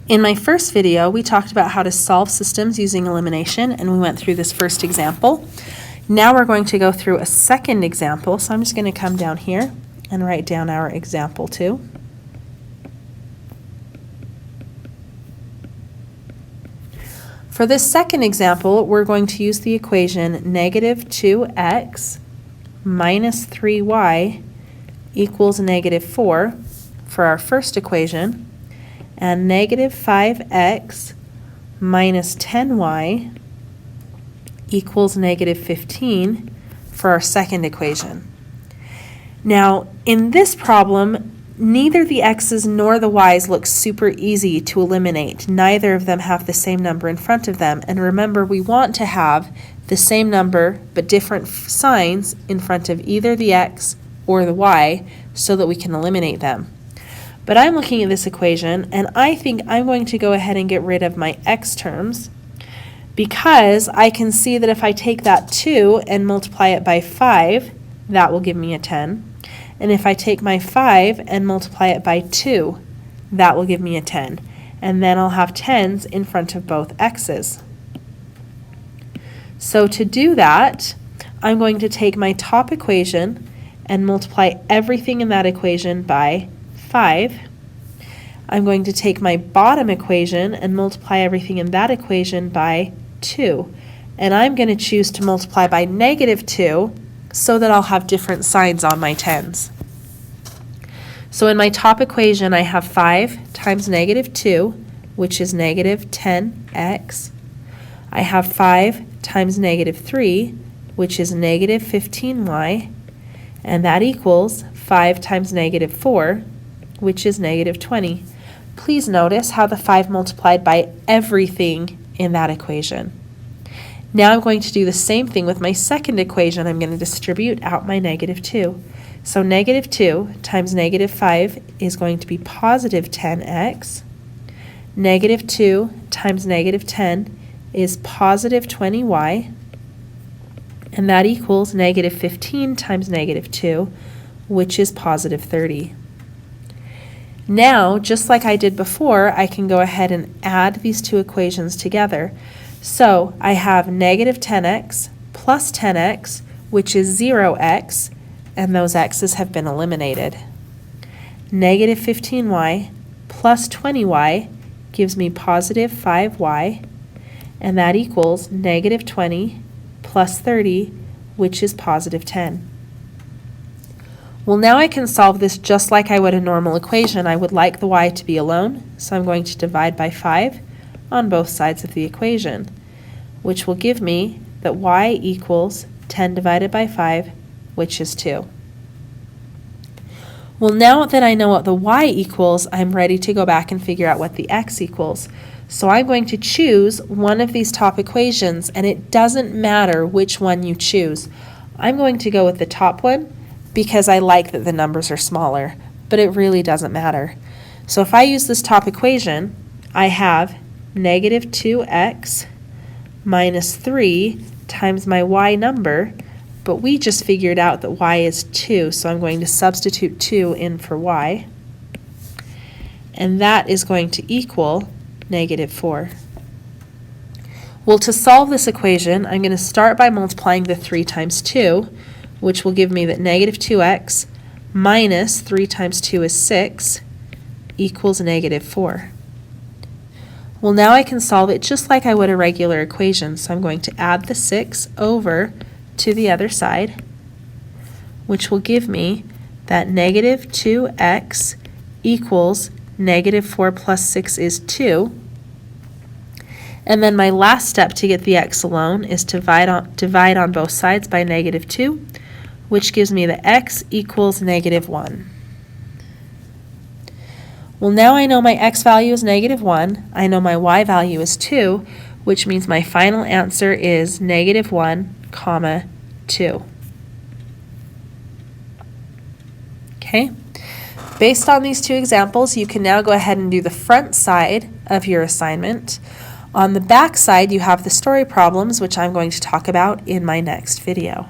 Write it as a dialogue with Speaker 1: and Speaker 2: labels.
Speaker 1: In my first video, we talked about how to solve systems using elimination, and we went through this first example. Now we're going to go through a second example, so I'm just going to come down here and write down our example 2. For this second example, we're going to use the equation negative 2x minus 3y equals negative 4 for our first equation, and negative 5x minus 10y equals negative 15 for our second equation. Now, in this problem, neither the x's nor the y's look super easy to eliminate. Neither of them have the same number in front of them. And remember, we want to have the same number but different signs in front of either the x or the y so that we can eliminate them. But I'm looking at this equation, and I think I'm going to go ahead and get rid of my x terms, because I can see that if I take that 2 and multiply it by 5, that will give me a 10. And if I take my 5 and multiply it by 2, that will give me a 10. And then I'll have 10s in front of both x's. So to do that, I'm going to take my top equation and multiply everything in that equation by 5. I'm going to take my bottom equation and multiply everything in that equation by 2. And I'm going to choose to multiply by negative 2 so that I'll have different signs on my 10s. So in my top equation, I have 5 times negative 2, which is negative 10x. I have 5 times negative 3, which is negative 15y. And that equals 5 times negative 4, which is negative 20. Please notice how the 5 multiplied by everything in that equation. Now I'm going to do the same thing with my second equation. I'm going to distribute out my negative 2. So negative 2 times negative 5 is going to be positive 10x. Negative 2 times negative 10 is positive 20y. And that equals negative 15 times negative 2, which is positive 30. Now, just like I did before, I can go ahead and add these two equations together. So I have negative 10x plus 10x, which is 0x, and those x's have been eliminated. Negative 15y plus 20y gives me positive 5y, and that equals negative 20 plus 30, which is positive 10. Well, now I can solve this just like I would a normal equation. I would like the y to be alone, so I'm going to divide by 5 on both sides of the equation, which will give me that y equals 10 divided by 5, which is 2. Well, now that I know what the y equals, I'm ready to go back and figure out what the x equals. So I'm going to choose one of these top equations, and it doesn't matter which one you choose. I'm going to go with the top one because I like that the numbers are smaller, but it really doesn't matter. So if I use this top equation, I have negative 2x minus 3 times my y number, but we just figured out that y is 2, so I'm going to substitute 2 in for y, and that is going to equal negative 4. Well, to solve this equation, I'm going to start by multiplying the 3 times 2, which will give me that negative 2x minus 3 times 2 is 6 equals negative 4. Well, now I can solve it just like I would a regular equation. So I'm going to add the 6 over to the other side, which will give me that negative 2x equals negative 4 plus 6 is 2. And then my last step to get the x alone is to divide on both sides by negative 2, which gives me that x equals negative 1. Well, now I know my x value is negative 1. I know my y value is 2, which means my final answer is negative 1, comma 2. Okay? Based on these two examples, you can now go ahead and do the front side of your assignment. On the back side, you have the story problems, which I'm going to talk about in my next video.